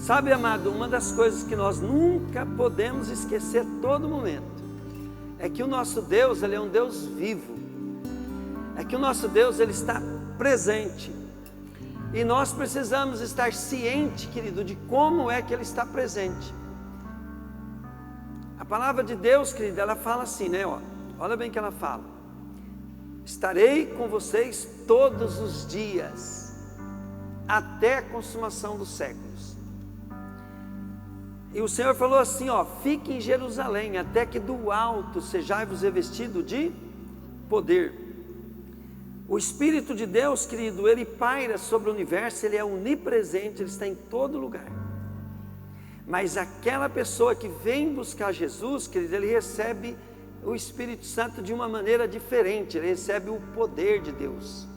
Sabe, amado, uma das coisas que nós nunca podemos esquecer a todo momento é que o nosso Deus, Ele é um Deus vivo. É que o nosso Deus, Ele está presente. E nós precisamos estar cientes, querido, de como é que Ele está presente. A palavra de Deus, querido, ela fala assim, né? Olha bem o que ela fala. Estarei com vocês todos os dias, até a consumação dos séculos. E o Senhor falou assim, fique em Jerusalém, até que do alto sejais-vos revestido de poder. O Espírito de Deus, querido, Ele paira sobre o universo, Ele é onipresente, Ele está em todo lugar. Mas aquela pessoa que vem buscar Jesus, querido, ele recebe o Espírito Santo de uma maneira diferente, ele recebe o poder de Deus.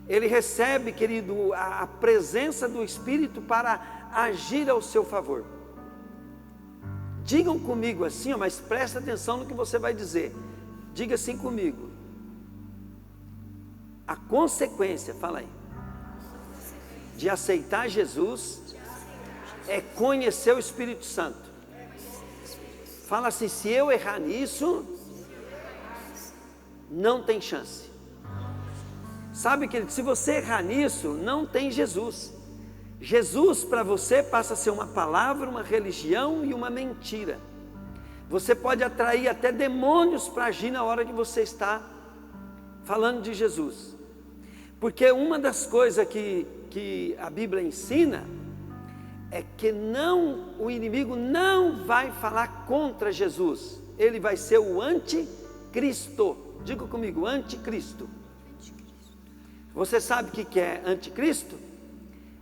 Ele recebe, querido, a presença do Espírito para agir ao seu favor. Digam comigo assim, mas presta atenção no que você vai dizer. Diga assim comigo. A consequência, fala aí, de aceitar Jesus é conhecer o Espírito Santo. Fala assim, se eu errar nisso, não tem chance. Sabe, querido, se você errar nisso, não tem Jesus. Jesus para você passa a ser uma palavra, uma religião e uma mentira. Você pode atrair até demônios para agir na hora que você está falando de Jesus. Porque uma das coisas que a Bíblia ensina é que o inimigo não vai falar contra Jesus. Ele vai ser o anticristo. Diga comigo, anticristo. Você sabe o que é anticristo?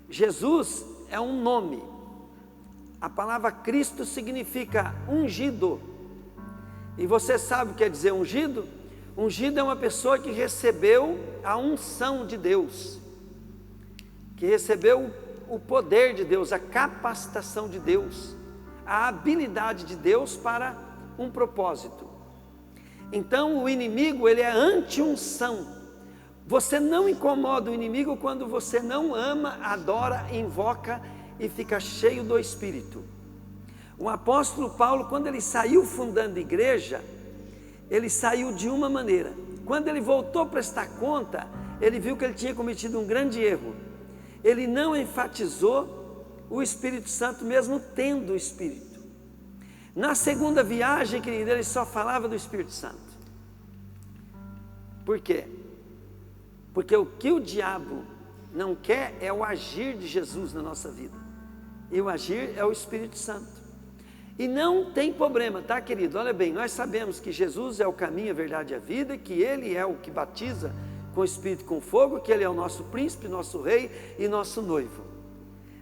Jesus é um nome. A palavra Cristo significa ungido. E você sabe o que quer dizer ungido? Ungido é uma pessoa que recebeu a unção de Deus, que recebeu o poder de Deus, a capacitação de Deus, a habilidade de Deus para um propósito. Então o inimigo, ele é anti-unção. Você não incomoda o inimigo quando você não ama, adora, invoca e fica cheio do Espírito. O apóstolo Paulo, quando ele saiu fundando igreja, ele saiu de uma maneira. Quando ele voltou a prestar conta, ele viu que ele tinha cometido um grande erro. Ele não enfatizou o Espírito Santo, mesmo tendo o Espírito. Na segunda viagem, querido, ele só falava do Espírito Santo. Por quê? Porque o que o diabo não quer é o agir de Jesus na nossa vida. E o agir é o Espírito Santo. E não tem problema, tá, querido? Olha bem, nós sabemos que Jesus é o caminho, a verdade e a vida, que Ele é o que batiza com o Espírito e com fogo, que Ele é o nosso príncipe, nosso rei e nosso noivo.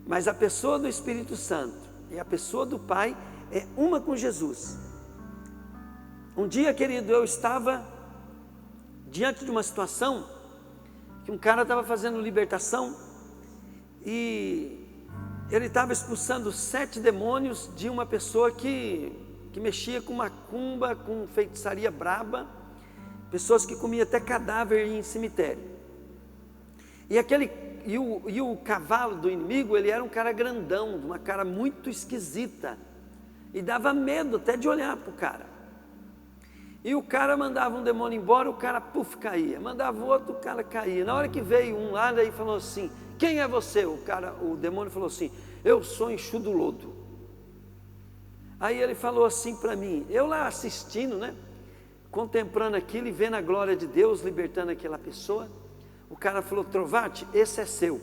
Mas a pessoa do Espírito Santo e a pessoa do Pai é uma com Jesus. Um dia, querido, eu estava diante de uma situação que um cara estava fazendo libertação e ele estava expulsando 7 demônios de uma pessoa que mexia com macumba, com feitiçaria braba, pessoas que comiam até cadáver em cemitério. E o cavalo do inimigo, ele era um cara grandão, uma cara muito esquisita, e dava medo até de olhar para o cara. E o cara mandava um demônio embora, o cara caía, mandava outro, o cara caía. Na hora que veio um lá, daí falou assim, quem é você? O demônio falou assim, eu sou Enxu do Lodo. Aí ele falou assim para mim, eu lá assistindo, né, contemplando aquilo e vendo a glória de Deus, libertando aquela pessoa. O cara falou, Trovati, esse é seu.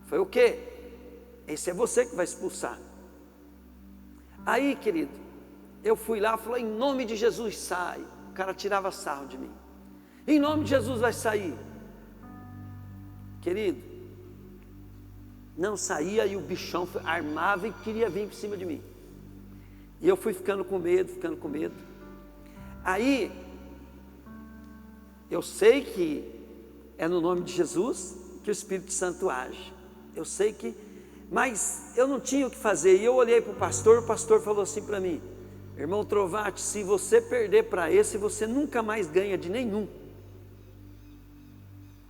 Foi o quê? Esse é você que vai expulsar. Aí, querido, eu fui lá, falei, em nome de Jesus, sai. O cara tirava sarro de mim. Em nome de Jesus vai sair. Querido, não saía e o bichão armava e queria vir por cima de mim. E eu fui ficando com medo. Aí, eu sei que é no nome de Jesus que o Espírito Santo age. Eu sei que, mas eu não tinha o que fazer. E eu olhei para o pastor falou assim para mim, irmão Trovati, se você perder para esse, você nunca mais ganha de nenhum.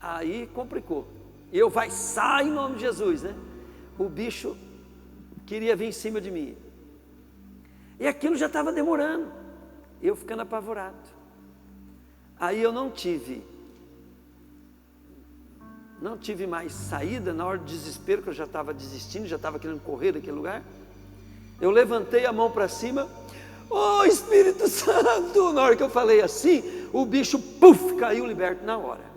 Aí complicou. Sai em nome de Jesus, né? o bicho queria vir em cima de mim. E aquilo já estava demorando, eu ficando apavorado. Aí eu não tive mais saída, na hora do desespero, que eu já estava desistindo, já estava querendo correr daquele lugar. Eu levantei a mão para cima, oh Espírito Santo! Na hora que eu falei assim, o bicho, puf, caiu liberto na hora.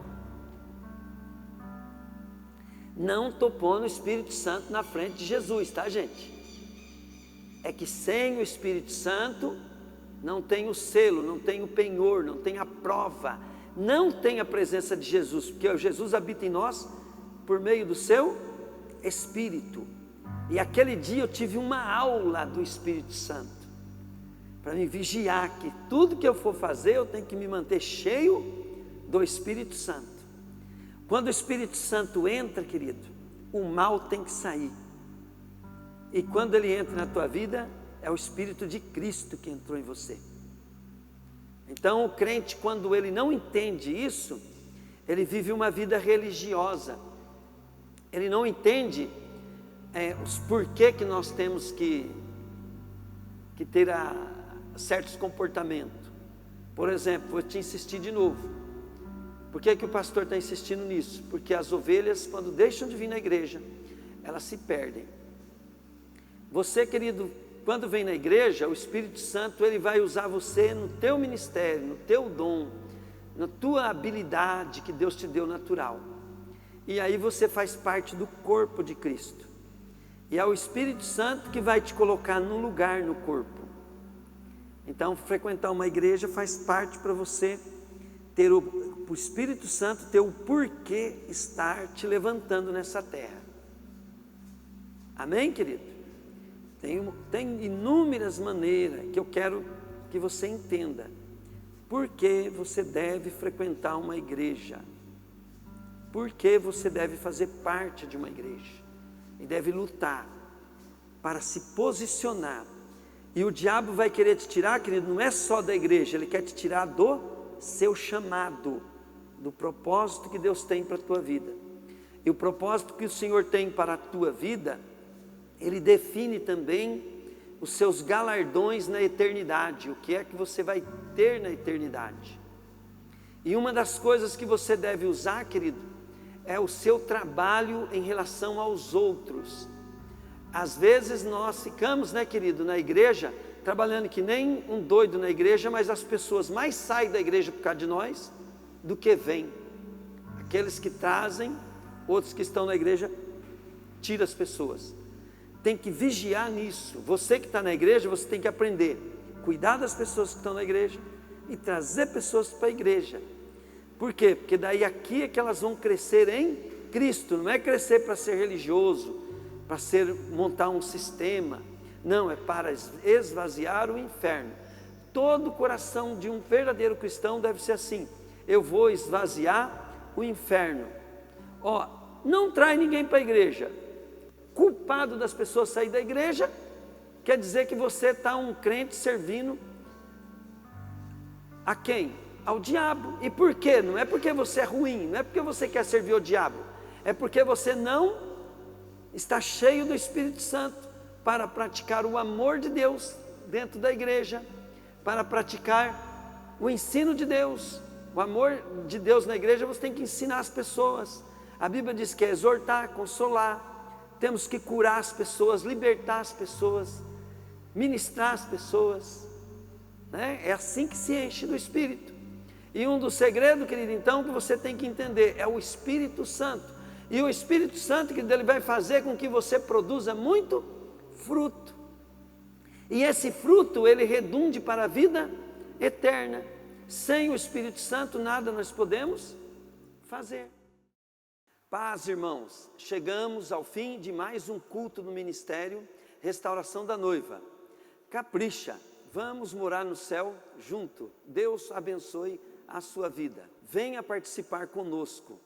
Não estou pondo o Espírito Santo na frente de Jesus, tá, gente? É que sem o Espírito Santo, não tem o selo, não tem o penhor, não tem a prova, não tem a presença de Jesus, porque Jesus habita em nós por meio do seu Espírito. E aquele dia eu tive uma aula do Espírito Santo, para me vigiar que tudo que eu for fazer, eu tenho que me manter cheio do Espírito Santo. Quando o Espírito Santo entra, querido, o mal tem que sair. E quando ele entra na tua vida, é o Espírito de Cristo que entrou em você. Então o crente, quando ele não entende isso, ele vive uma vida religiosa. Ele não entende os porquê que nós temos que ter certos comportamentos. Por exemplo, vou te insistir de novo. Por que o pastor está insistindo nisso? Porque as ovelhas, quando deixam de vir na igreja, elas se perdem. Você, querido, quando vem na igreja, o Espírito Santo ele vai usar você no teu ministério, no teu dom, na tua habilidade que Deus te deu natural. E aí você faz parte do corpo de Cristo. E é o Espírito Santo que vai te colocar num lugar no corpo. Então, frequentar uma igreja faz parte para você ter o Espírito Santo ter o porquê estar te levantando nessa terra. Amém, querido? Tem inúmeras maneiras que eu quero que você entenda. Por que você deve frequentar uma igreja? Por que você deve fazer parte de uma igreja? E deve lutar para se posicionar. E o diabo vai querer te tirar, querido, não é só da igreja, ele quer te tirar do seu chamado, do propósito que Deus tem para a tua vida. E o propósito que o Senhor tem para a tua vida, Ele define também os seus galardões na eternidade, o que é que você vai ter na eternidade. E uma das coisas que você deve usar, querido, é o seu trabalho em relação aos outros. Às vezes nós ficamos, querido, na igreja, trabalhando que nem um doido na igreja, mas as pessoas mais saem da igreja por causa de nós, do que vêm. Aqueles que trazem, outros que estão na igreja, tiram as pessoas. Tem que vigiar nisso. Você que está na igreja, você tem que aprender. Cuidar das pessoas que estão na igreja e trazer pessoas para a igreja. Por quê? Porque daí aqui é que elas vão crescer em Cristo. Não é crescer para ser religioso, para montar um sistema. Não, é para esvaziar o inferno. Todo o coração de um verdadeiro cristão deve ser assim. Eu vou esvaziar o inferno. Não traz ninguém para a igreja. Culpado das pessoas sair da igreja, quer dizer que você está um crente servindo a quem? Ao diabo. E por quê? Não é porque você é ruim, não é porque você quer servir ao diabo, é porque você não está cheio do Espírito Santo para praticar o amor de Deus dentro da igreja, para praticar o ensino de Deus. O amor de Deus na igreja você tem que ensinar as pessoas. A Bíblia diz que é exortar, consolar. Temos que curar as pessoas, libertar as pessoas, ministrar as pessoas, É assim que se enche do Espírito. E um dos segredos, querido, então, que você tem que entender, é o Espírito Santo. E o Espírito Santo, querido, ele vai fazer com que você produza muito fruto. E esse fruto, ele redunde para a vida eterna. Sem o Espírito Santo, nada nós podemos fazer. Paz, irmãos, chegamos ao fim de mais um culto no ministério Restauração da Noiva. Capricha, vamos morar no céu junto. Deus abençoe a sua vida. Venha participar conosco.